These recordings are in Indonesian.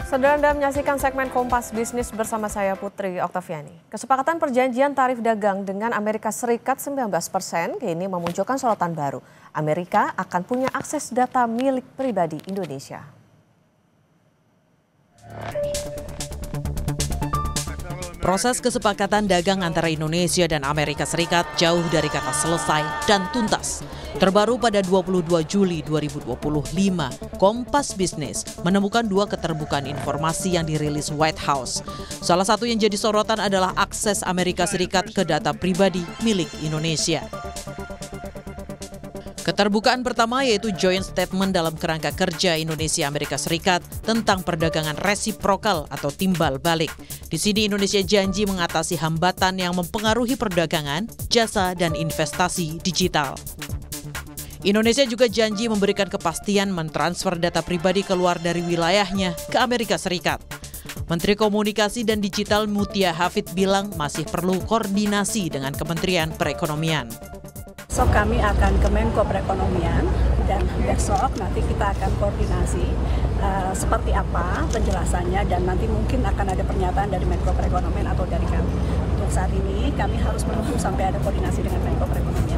Saudara Anda menyaksikan segmen Kompas Bisnis bersama saya Putri Oktaviani. Kesepakatan perjanjian tarif dagang dengan Amerika Serikat 19% kini memunculkan sorotan baru. Amerika akan punya akses data milik pribadi Indonesia. Proses kesepakatan dagang antara Indonesia dan Amerika Serikat jauh dari kata selesai dan tuntas. Terbaru pada 22 Juli 2025, Kompas Bisnis menemukan dua keterbukaan informasi yang dirilis White House. Salah satu yang jadi sorotan adalah akses Amerika Serikat ke data pribadi milik Indonesia. Keterbukaan pertama yaitu joint statement dalam kerangka kerja Indonesia-Amerika Serikat tentang perdagangan resiprokal atau timbal balik. Di sini Indonesia janji mengatasi hambatan yang mempengaruhi perdagangan, jasa, dan investasi digital. Indonesia juga janji memberikan kepastian mentransfer data pribadi keluar dari wilayahnya ke Amerika Serikat. Menteri Komunikasi dan Digital Mutia Hafid bilang masih perlu koordinasi dengan Kementerian Perekonomian. Besok kami akan ke Menko Perekonomian dan besok nanti kita akan koordinasi seperti apa penjelasannya dan nanti mungkin akan ada pernyataan dari Menko Perekonomian atau dari kami. Untuk saat ini kami harus menunggu sampai ada koordinasi dengan Menko Perekonomian.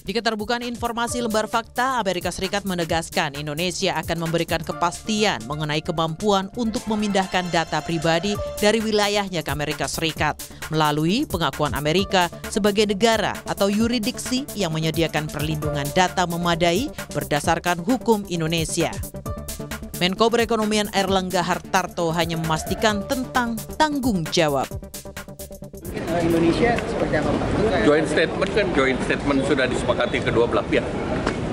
Di keterbukaan informasi lembar fakta, Amerika Serikat menegaskan Indonesia akan memberikan kepastian mengenai kemampuan untuk memindahkan data pribadi dari wilayahnya ke Amerika Serikat melalui pengakuan Amerika sebagai negara atau yurisdiksi yang menyediakan perlindungan data memadai berdasarkan hukum Indonesia. Menko Perekonomian Airlangga Hartarto hanya memastikan tentang tanggung jawab. Indonesia seperti apa Pak? Joint statement sudah disepakati kedua belah pihak.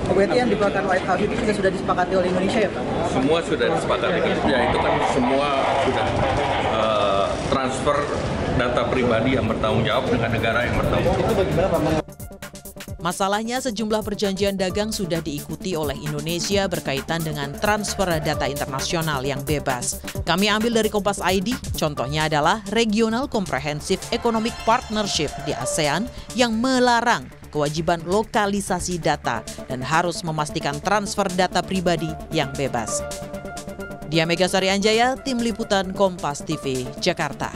Oh, berarti yang dikeluarkan White House itu juga sudah disepakati oleh Indonesia ya Pak? Semua sudah disepakati. Ya itu kan semua sudah transfer data pribadi yang bertanggung jawab dengan negara yang bertanggung jawab. Itu bagaimana Pak? Masalahnya sejumlah perjanjian dagang sudah diikuti oleh Indonesia berkaitan dengan transfer data internasional yang bebas. Kami ambil dari Kompas ID, contohnya adalah Regional Comprehensive Economic Partnership di ASEAN yang melarang kewajiban lokalisasi data dan harus memastikan transfer data pribadi yang bebas. Dia Megasari Anjaya, Tim Liputan Kompas TV, Jakarta.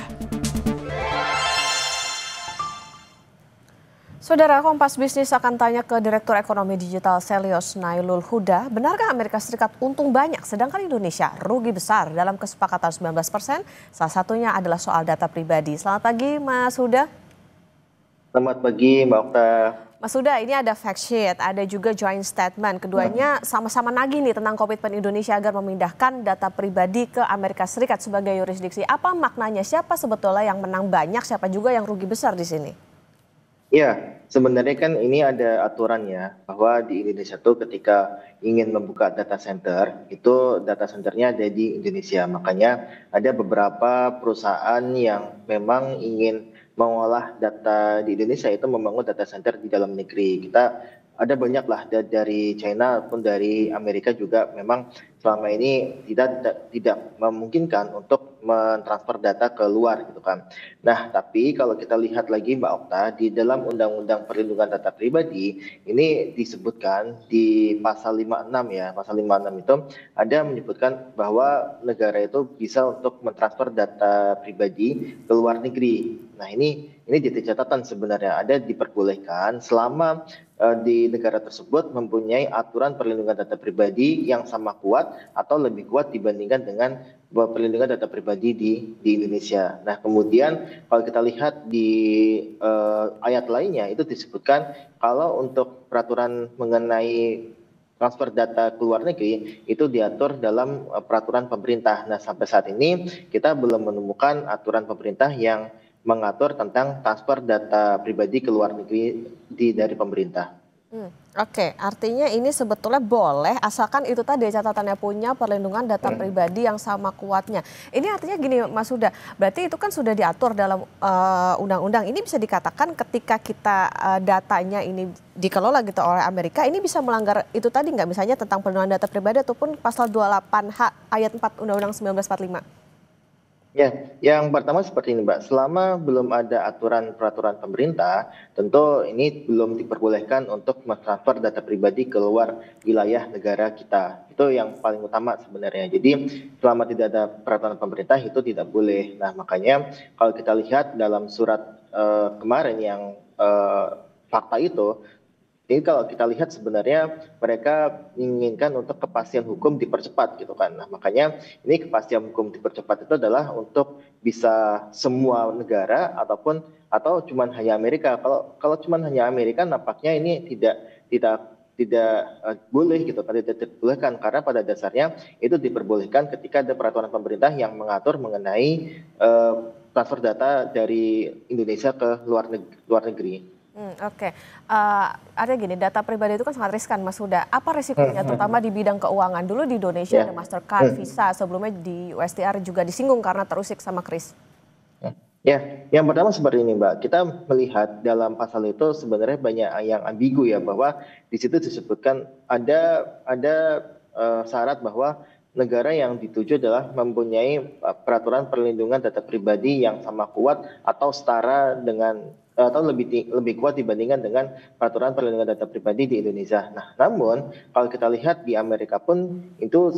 Saudara, Kompas Bisnis akan tanya ke Direktur Ekonomi Digital Selyos Nailul Huda, benarkah Amerika Serikat untung banyak sedangkan Indonesia rugi besar dalam kesepakatan 19%? Salah satunya adalah soal data pribadi. Selamat pagi Mas Huda. Selamat pagi Mbak Okta. Mas Huda, ini ada fact sheet, ada juga joint statement. Keduanya sama-sama nagih nih tentang komitmen Indonesia agar memindahkan data pribadi ke Amerika Serikat sebagai yurisdiksi. Apa maknanya? Siapa sebetulnya yang menang banyak, siapa juga yang rugi besar di sini? Ya, sebenarnya kan ini ada aturannya bahwa di Indonesia tuh ketika ingin membuka data center, itu data centernya ada di Indonesia. Makanya ada beberapa perusahaan yang memang ingin mengolah data di Indonesia itu membangun data center di dalam negeri. Kita ada banyak lah dari China ataupun dari Amerika juga memang selama ini tidak memungkinkan untuk mentransfer data ke luar gitu kan. Nah, tapi kalau kita lihat lagi Mbak Okta, di dalam Undang-Undang Perlindungan Data Pribadi ini disebutkan di pasal 56 ya. Pasal 56 itu ada menyebutkan bahwa negara itu bisa untuk mentransfer data pribadi ke luar negeri. Nah, ini jadi catatan sebenarnya ada diperbolehkan selama di negara tersebut mempunyai aturan perlindungan data pribadi yang sama kuat atau lebih kuat dibandingkan dengan perlindungan data pribadi di Indonesia. Nah, kemudian kalau kita lihat di ayat lainnya itu disebutkan kalau untuk peraturan mengenai transfer data ke luar negeri itu diatur dalam peraturan pemerintah. Nah, sampai saat ini kita belum menemukan aturan pemerintah yang mengatur tentang transfer data pribadi ke luar negeri dari pemerintah. Oke, artinya ini sebetulnya boleh asalkan itu tadi catatannya punya perlindungan data pribadi yang sama kuatnya. Ini artinya gini Mas Huda, berarti itu kan sudah diatur dalam undang-undang. Ini bisa dikatakan ketika kita datanya ini dikelola gitu oleh Amerika, ini bisa melanggar itu tadi nggak, misalnya tentang perlindungan data pribadi ataupun pasal 28H ayat 4 Undang-Undang 1945? Ya, yang pertama seperti ini, Mbak. Selama belum ada aturan peraturan pemerintah, tentu ini belum diperbolehkan untuk mentransfer data pribadi ke luar wilayah negara kita. Itu yang paling utama sebenarnya. Jadi, selama tidak ada peraturan pemerintah itu tidak boleh. Nah, makanya kalau kita lihat dalam surat kemarin yang fakta itu, jadi kalau kita lihat sebenarnya mereka menginginkan untuk kepastian hukum dipercepat gitu kan. Nah, makanya ini kepastian hukum dipercepat itu adalah untuk bisa semua negara atau cuman hanya Amerika. Kalau cuman hanya Amerika nampaknya ini tidak boleh gitu kan, tidak diperbolehkan karena pada dasarnya itu diperbolehkan ketika ada peraturan pemerintah yang mengatur mengenai transfer data dari Indonesia ke luar negeri. Oke. Ada gini, data pribadi itu kan sangat riskan, Mas Huda. Apa risikonya, terutama di bidang keuangan? Dulu di Indonesia ada Mastercard, Visa, sebelumnya di USTR juga disinggung karena terusik sama Kris. Ya, yang pertama seperti ini, Mbak. Kita melihat dalam pasal itu sebenarnya banyak yang ambigu ya, bahwa di situ disebutkan ada syarat bahwa negara yang dituju adalah mempunyai peraturan perlindungan data pribadi yang sama kuat atau setara dengan atau lebih kuat dibandingkan dengan peraturan perlindungan data pribadi di Indonesia. Nah, namun kalau kita lihat di Amerika pun itu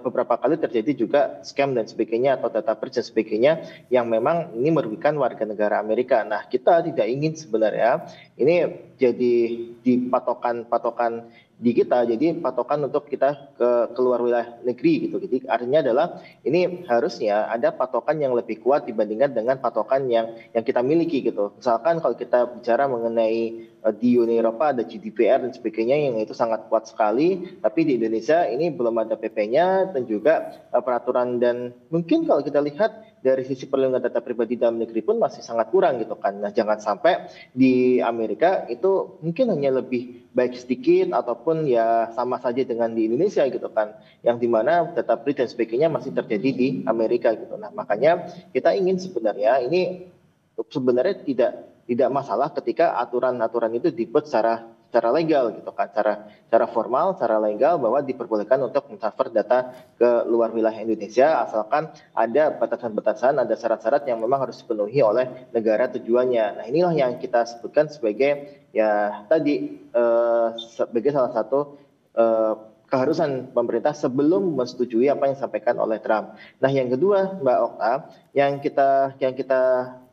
beberapa kali terjadi juga scam dan sebagainya atau data breach dan sebagainya yang memang ini merugikan warga negara Amerika. Nah, kita tidak ingin sebenarnya ini jadi di patokan di kita, jadi patokan untuk kita keluar wilayah negeri gitu. Jadi artinya adalah ini harusnya ada patokan yang lebih kuat dibandingkan dengan patokan yang kita miliki gitu. Misalkan kalau kita bicara mengenai di Uni Eropa ada GDPR dan sebagainya yang itu sangat kuat sekali, tapi di Indonesia ini belum ada PP-nya dan juga peraturan, dan mungkin kalau kita lihat dari sisi perlindungan data pribadi dalam negeri pun masih sangat kurang gitu kan. Nah, jangan sampai di Amerika itu mungkin hanya lebih baik sedikit ataupun ya sama saja dengan di Indonesia gitu kan, yang dimana data breach dan sebagainya masih terjadi di Amerika gitu. Nah, makanya kita ingin sebenarnya ini sebenarnya tidak masalah ketika aturan-aturan itu dibuat secara legal gitu kan, secara formal, secara legal bahwa diperbolehkan untuk mentransfer data ke luar wilayah Indonesia asalkan ada batasan-batasan, ada syarat-syarat yang memang harus dipenuhi oleh negara tujuannya. Nah, inilah yang kita sebutkan sebagai ya tadi sebagai salah satu keharusan pemerintah sebelum menyetujui apa yang disampaikan oleh Trump. Nah, yang kedua, Mbak Okta, yang kita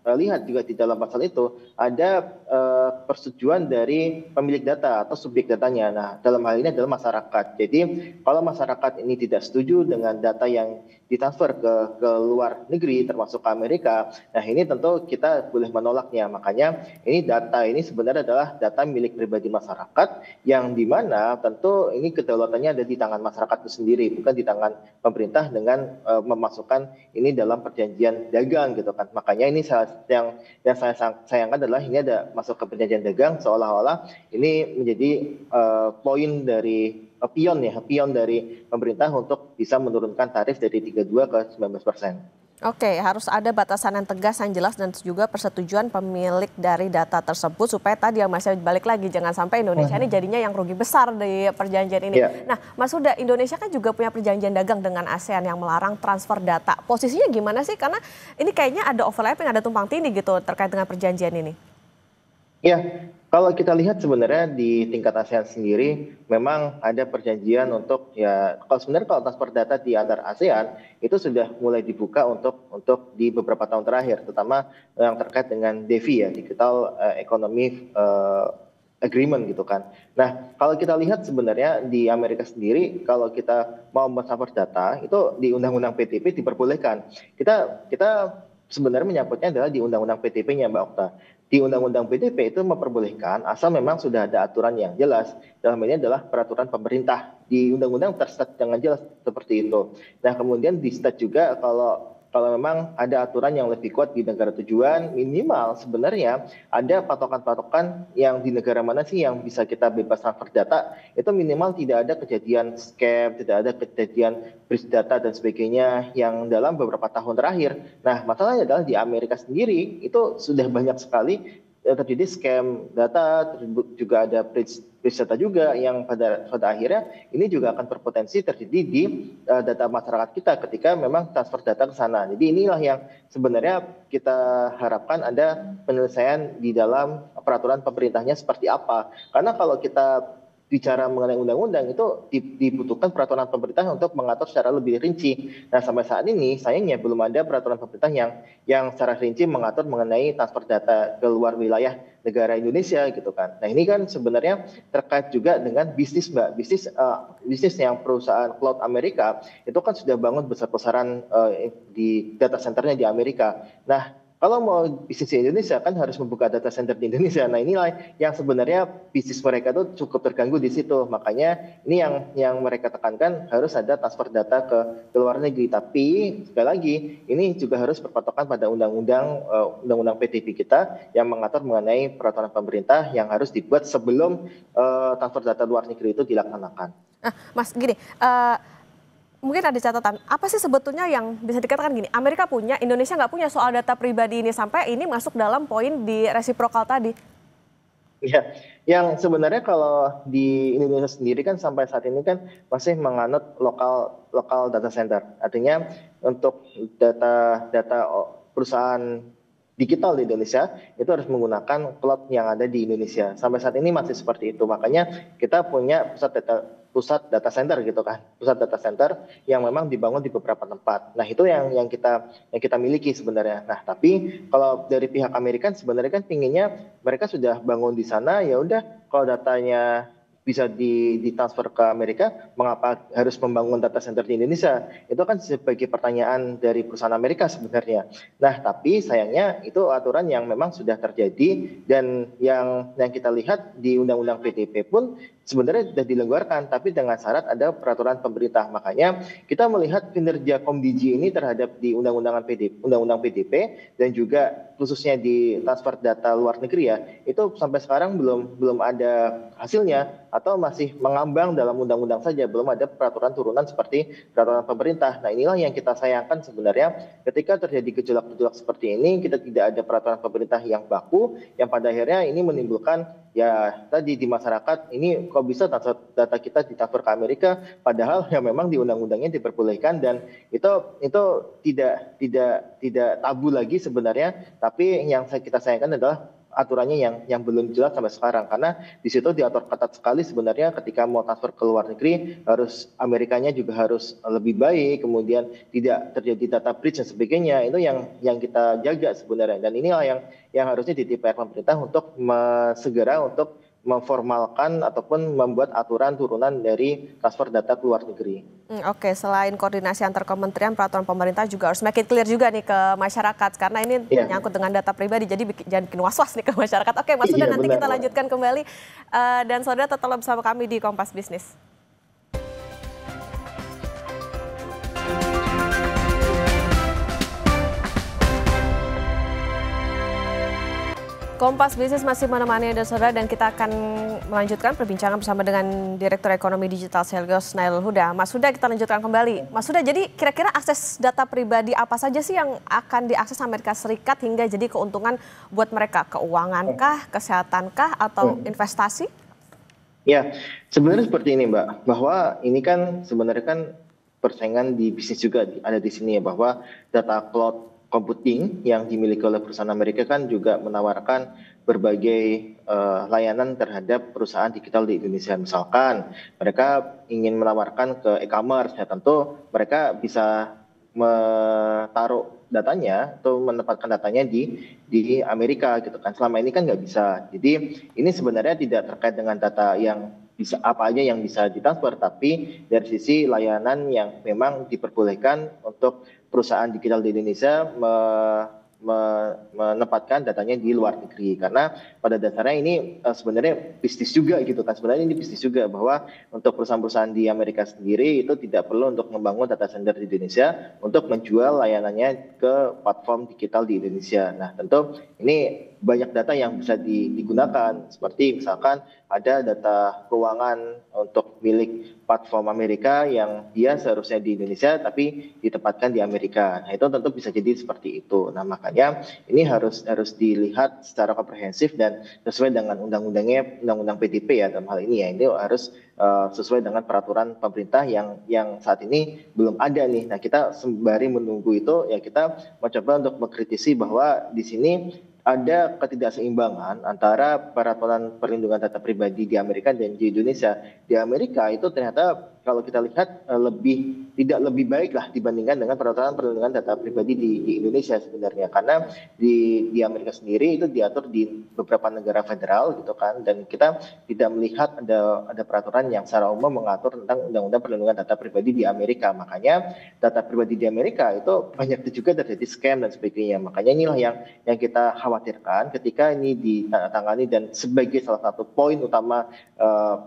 lihat juga di dalam pasal itu ada persetujuan dari pemilik data atau subjek datanya. Nah, dalam hal ini adalah masyarakat. Jadi kalau masyarakat ini tidak setuju dengan data yang ditransfer ke luar negeri termasuk ke Amerika, nah ini tentu kita boleh menolaknya. Makanya ini data ini sebenarnya adalah data milik pribadi masyarakat yang dimana tentu ini kedaulatannya ada di tangan masyarakat itu sendiri, bukan di tangan pemerintah dengan memasukkan ini dalam perjanjian dagang gitu kan. Makanya ini yang saya sayangkan adalah ini ada masuk ke perjanjian dagang seolah-olah ini menjadi poin dari pion dari pemerintah untuk bisa menurunkan tarif dari 32 ke 19%. Oke, harus ada batasan yang tegas, yang jelas, dan juga persetujuan pemilik dari data tersebut supaya tadi yang masih balik lagi, jangan sampai Indonesia ini jadinya yang rugi besar di perjanjian ini. Nah, Mas Huda, Indonesia kan juga punya perjanjian dagang dengan ASEAN yang melarang transfer data. Posisinya gimana sih? Karena ini kayaknya ada overlapping, ada tumpang tindih gitu terkait dengan perjanjian ini. Ya, kalau kita lihat sebenarnya di tingkat ASEAN sendiri memang ada perjanjian untuk ya kalau transfer data di antar ASEAN itu sudah mulai dibuka untuk di beberapa tahun terakhir, terutama yang terkait dengan DEFI ya, Digital Economy Agreement gitu kan. Nah, kalau kita lihat sebenarnya di Amerika sendiri kalau kita mau mentransfer data itu di Undang-Undang PTP diperbolehkan. Kita sebenarnya menyangkutnya adalah di Undang-Undang PTP-nya, Mbak Okta. Di Undang-Undang PTP itu memperbolehkan asal memang sudah ada aturan yang jelas. Dalam ini adalah peraturan pemerintah. Di Undang-Undang terstat dengan jelas seperti itu. Nah, kemudian di stat juga kalau memang ada aturan yang lebih kuat di negara tujuan, minimal sebenarnya ada patokan-patokan yang di negara mana sih yang bisa kita bebas transfer data, itu minimal tidak ada kejadian scam, tidak ada kejadian breach data dan sebagainya yang dalam beberapa tahun terakhir. Nah, masalahnya adalah di Amerika sendiri itu sudah banyak sekali terjadi scam data, juga ada breach data juga yang pada akhirnya ini juga akan berpotensi terjadi di data masyarakat kita ketika memang transfer data ke sana. Jadi inilah yang sebenarnya kita harapkan ada penyelesaian di dalam peraturan pemerintahnya seperti apa. Karena kalau kita bicara mengenai undang-undang itu dibutuhkan peraturan pemerintah untuk mengatur secara lebih rinci. Nah, sampai saat ini sayangnya belum ada peraturan pemerintah yang secara rinci mengatur mengenai transfer data ke luar wilayah negara Indonesia gitu kan. Nah, ini kan sebenarnya terkait juga dengan bisnis, Mbak. Bisnis yang perusahaan cloud Amerika itu kan sudah bangun besar-besaran di data centernya di Amerika. Nah, kalau mau bisnis di Indonesia kan harus membuka data center di Indonesia. Nah, inilah yang sebenarnya bisnis mereka tuh cukup terganggu di situ. Makanya ini yang mereka tekankan harus ada transfer data ke luar negeri. Tapi sekali lagi ini juga harus berpatokan pada undang-undang PDB kita yang mengatur mengenai peraturan pemerintah yang harus dibuat sebelum transfer data luar negeri itu dilaksanakan. Mas, gini. Mungkin ada catatan, apa sih sebetulnya yang bisa dikatakan gini, Amerika punya, Indonesia nggak punya soal data pribadi ini sampai ini masuk dalam poin di resiprokal tadi? Ya, yang sebenarnya kalau di Indonesia sendiri kan sampai saat ini kan masih menganut lokal data center. Artinya untuk data perusahaan digital di Indonesia itu harus menggunakan cloud yang ada di Indonesia. Sampai saat ini masih seperti itu. Makanya kita punya pusat data center gitu kan, pusat data center yang memang dibangun di beberapa tempat. Nah, itu yang kita miliki sebenarnya. Nah, tapi kalau dari pihak Amerika sebenarnya kan pinginnya mereka sudah bangun di sana, ya udah kalau datanya bisa ditransfer ke Amerika, mengapa harus membangun data center di Indonesia? Itu kan sebagai pertanyaan dari perusahaan Amerika sebenarnya. Nah, tapi sayangnya itu aturan yang memang sudah terjadi dan yang kita lihat di Undang-Undang PDP pun sebenarnya sudah dilonggarkan, tapi dengan syarat ada peraturan pemerintah. Makanya kita melihat kinerja Komdigi ini terhadap di Undang-Undang PDP dan juga khususnya di transfer data luar negeri ya, itu sampai sekarang belum ada hasilnya atau masih mengambang dalam undang-undang saja, belum ada peraturan turunan seperti peraturan pemerintah. Nah, inilah yang kita sayangkan sebenarnya ketika terjadi gejolak-gejolak seperti ini, kita tidak ada peraturan pemerintah yang baku, yang pada akhirnya ini menimbulkan ya tadi di masyarakat ini kok bisa data kita ditransfer ke Amerika, padahal yang memang di undang-undangnya diperbolehkan dan itu tidak tabu lagi sebenarnya, tapi yang kita sayangkan adalah aturannya yang belum jelas sampai sekarang, karena di situ diatur ketat sekali sebenarnya ketika mau transfer ke luar negeri harus Amerikanya juga harus lebih baik, kemudian tidak terjadi data breach dan sebagainya. Itu yang kita jaga sebenarnya, dan inilah yang harusnya jadi PR pemerintah untuk segera untuk memformalkan ataupun membuat aturan turunan dari transfer data ke luar negeri. Oke, selain koordinasi antar kementerian, peraturan pemerintah juga harus makin clear juga nih ke masyarakat, karena ini menyangkut dengan data pribadi, jadi jangan bikin was-was nih ke masyarakat. Oke, Mas Huda, nanti kita lanjutkan kembali. Dan saudara tetaplah bersama kami di Kompas Bisnis. Kompas Bisnis masih menemani Anda saudara, dan kita akan melanjutkan perbincangan bersama dengan Direktur Ekonomi Digital Selgos Nailul Huda. Mas Huda, kita lanjutkan kembali. Mas Huda, jadi kira-kira akses data pribadi apa saja sih yang akan diakses Amerika Serikat hingga jadi keuntungan buat mereka? Keuangan kah, kesehatan kah, atau investasi? Ya, sebenarnya seperti ini Mbak, bahwa ini kan sebenarnya kan persaingan di bisnis juga ada di sini ya, bahwa data cloud computing yang dimiliki oleh perusahaan Amerika kan juga menawarkan berbagai layanan terhadap perusahaan digital di Indonesia. Misalkan mereka ingin menawarkan ke e-commerce, ya tentu mereka bisa menaruh datanya atau menempatkan datanya di Amerika gitu kan. Selama ini kan nggak bisa. Jadi ini sebenarnya tidak terkait dengan data yang bisa apa aja yang bisa ditransfer, tapi dari sisi layanan yang memang diperbolehkan untuk perusahaan digital di Indonesia menempatkan datanya di luar negeri, karena pada dasarnya ini sebenarnya bisnis juga gitu kan. Sebenarnya ini bisnis juga, bahwa untuk perusahaan-perusahaan di Amerika sendiri itu tidak perlu untuk membangun data center di Indonesia untuk menjual layanannya ke platform digital di Indonesia. Nah, tentu ini banyak data yang bisa digunakan, seperti misalkan ada data keuangan untuk milik platform Amerika yang dia seharusnya di Indonesia tapi ditempatkan di Amerika. Nah, itu tentu bisa jadi seperti itu. Nah, makanya ini harus dilihat secara komprehensif dan sesuai dengan undang-undang PDP ya dalam hal ini ya. Ini harus sesuai dengan peraturan pemerintah yang saat ini belum ada nih. Nah, kita sembari menunggu itu ya kita mencoba untuk mengkritisi bahwa di sini ada ketidakseimbangan antara peraturan perlindungan data pribadi di Amerika dan di Indonesia. Di Amerika itu ternyata kalau kita lihat tidak lebih baik lah dibandingkan dengan peraturan perlindungan data pribadi di Indonesia sebenarnya, karena di Amerika sendiri itu diatur di beberapa negara federal gitu kan, dan kita tidak melihat ada peraturan yang secara umum mengatur tentang undang-undang perlindungan data pribadi di Amerika. Makanya data pribadi di Amerika itu banyak juga terjadi scam dan sebagainya. Makanya inilah yang kita khawatirkan ketika ini ditangani, dan sebagai salah satu poin utama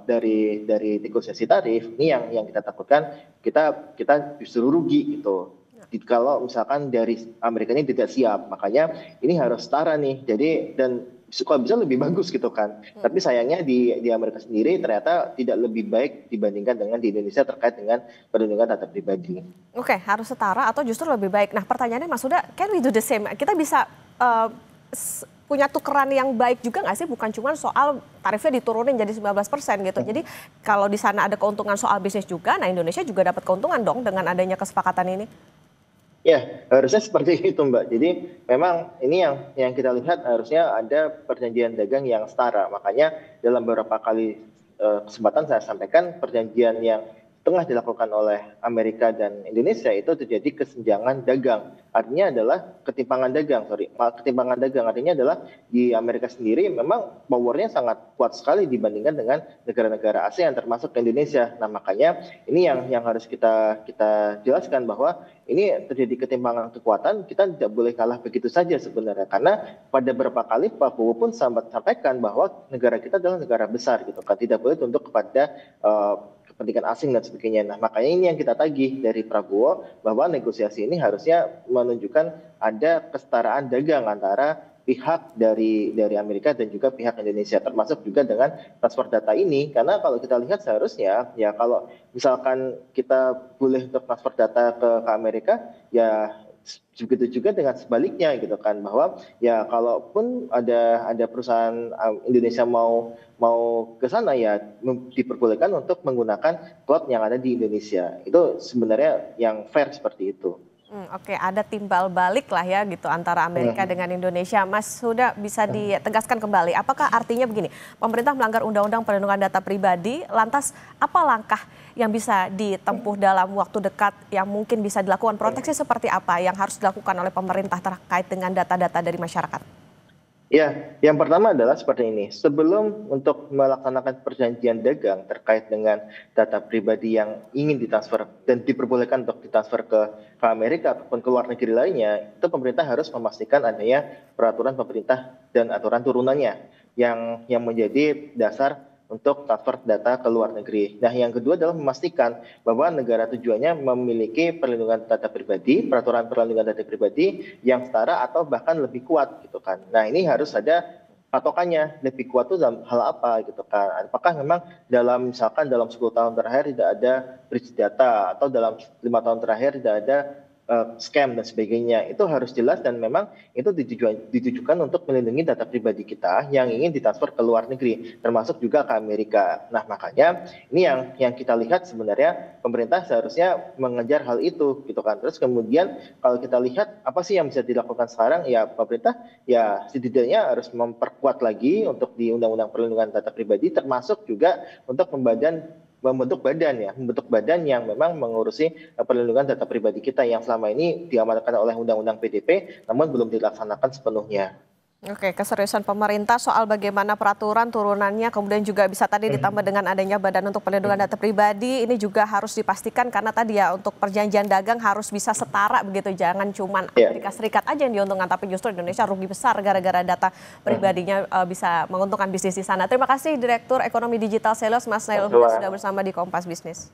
dari negosiasi tarif ini yang kita takutkan kita justru rugi gitu. Kalau misalkan dari Amerika ini tidak siap, makanya ini harus setara nih. Jadi dan kalau bisa lebih bagus gitu kan. Tapi sayangnya di Amerika sendiri ternyata tidak lebih baik dibandingkan dengan di Indonesia terkait dengan perlindungan data pribadi. Oke, harus setara atau justru lebih baik. Nah, pertanyaannya Mas Huda, can we do the same? Kita bisa punya tukeran yang baik juga nggak sih? Bukan cuma soal tarifnya diturunin jadi 19% gitu. Jadi kalau di sana ada keuntungan soal bisnis juga, nah Indonesia juga dapat keuntungan dong dengan adanya kesepakatan ini. Ya, harusnya seperti itu Mbak. Jadi memang ini yang kita lihat harusnya ada perjanjian dagang yang setara. Makanya dalam beberapa kali kesempatan saya sampaikan perjanjian yang tengah dilakukan oleh Amerika dan Indonesia itu terjadi kesenjangan dagang. Artinya adalah ketimpangan dagang. Artinya adalah di Amerika sendiri memang powernya sangat kuat sekali dibandingkan dengan negara-negara ASEAN termasuk Indonesia. Nah, makanya ini yang harus kita jelaskan bahwa ini terjadi ketimpangan kekuatan, kita tidak boleh kalah begitu saja sebenarnya. Karena pada beberapa kali Pak Prabowo pun sampaikan bahwa negara kita adalah negara besar gitu kan, tidak boleh tunduk kepada kepentingan asing dan sebagainya. Nah, makanya ini yang kita tagih dari Prabowo bahwa negosiasi ini harusnya menunjukkan ada kesetaraan dagang antara pihak dari Amerika dan juga pihak Indonesia, termasuk juga dengan transfer data ini. Karena kalau kita lihat seharusnya ya kalau misalkan kita boleh untuk transfer data ke Amerika, ya begitu juga dengan sebaliknya gitu kan, bahwa ya kalaupun ada perusahaan Indonesia mau ke sana ya diperbolehkan untuk menggunakan cloud yang ada di Indonesia. Itu sebenarnya yang fair seperti itu. Oke, ada timbal balik lah ya gitu antara Amerika dengan Indonesia. Mas Huda, bisa ditegaskan kembali, apakah artinya begini, pemerintah melanggar undang-undang perlindungan data pribadi, lantas apa langkah yang bisa ditempuh dalam waktu dekat yang mungkin bisa dilakukan, proteksi seperti apa yang harus dilakukan oleh pemerintah terkait dengan data-data dari masyarakat? Ya, yang pertama adalah seperti ini. Sebelum untuk melaksanakan perjanjian dagang terkait dengan data pribadi yang ingin ditransfer dan diperbolehkan untuk ditransfer ke Amerika ataupun ke luar negeri lainnya, itu pemerintah harus memastikan adanya peraturan pemerintah dan aturan turunannya yang menjadi dasar untuk transfer data ke luar negeri. Nah, yang kedua adalah memastikan bahwa negara tujuannya memiliki perlindungan data pribadi, peraturan perlindungan data pribadi yang setara atau bahkan lebih kuat gitu kan. Nah, ini harus ada patokannya, lebih kuat itu dalam hal apa gitu kan. Apakah memang misalkan dalam 10 tahun terakhir tidak ada breach data atau dalam 5 tahun terakhir tidak ada scam dan sebagainya. Itu harus jelas dan memang itu ditujukan untuk melindungi data pribadi kita yang ingin ditransfer ke luar negeri, termasuk juga ke Amerika. Nah, makanya ini yang kita lihat sebenarnya pemerintah seharusnya mengejar hal itu gitu kan. Terus kemudian kalau kita lihat apa sih yang bisa dilakukan sekarang, ya pemerintah ya setidaknya harus memperkuat lagi untuk di Undang-Undang Perlindungan Data Pribadi, termasuk juga untuk membentuk badan yang memang mengurusi perlindungan data pribadi kita yang selama ini diamanatkan oleh Undang-Undang PDP namun belum dilaksanakan sepenuhnya. Oke, keseriusan pemerintah soal bagaimana peraturan turunannya kemudian juga bisa tadi ditambah dengan adanya Badan untuk Perlindungan Data Pribadi, ini juga harus dipastikan karena tadi ya untuk perjanjian dagang harus bisa setara begitu, jangan cuma Amerika Serikat aja yang diuntungkan tapi justru Indonesia rugi besar gara-gara data pribadinya bisa menguntungkan bisnis di sana. Terima kasih Direktur Ekonomi Digital Sales Mas Nail Huda sudah bersama di Kompas Bisnis.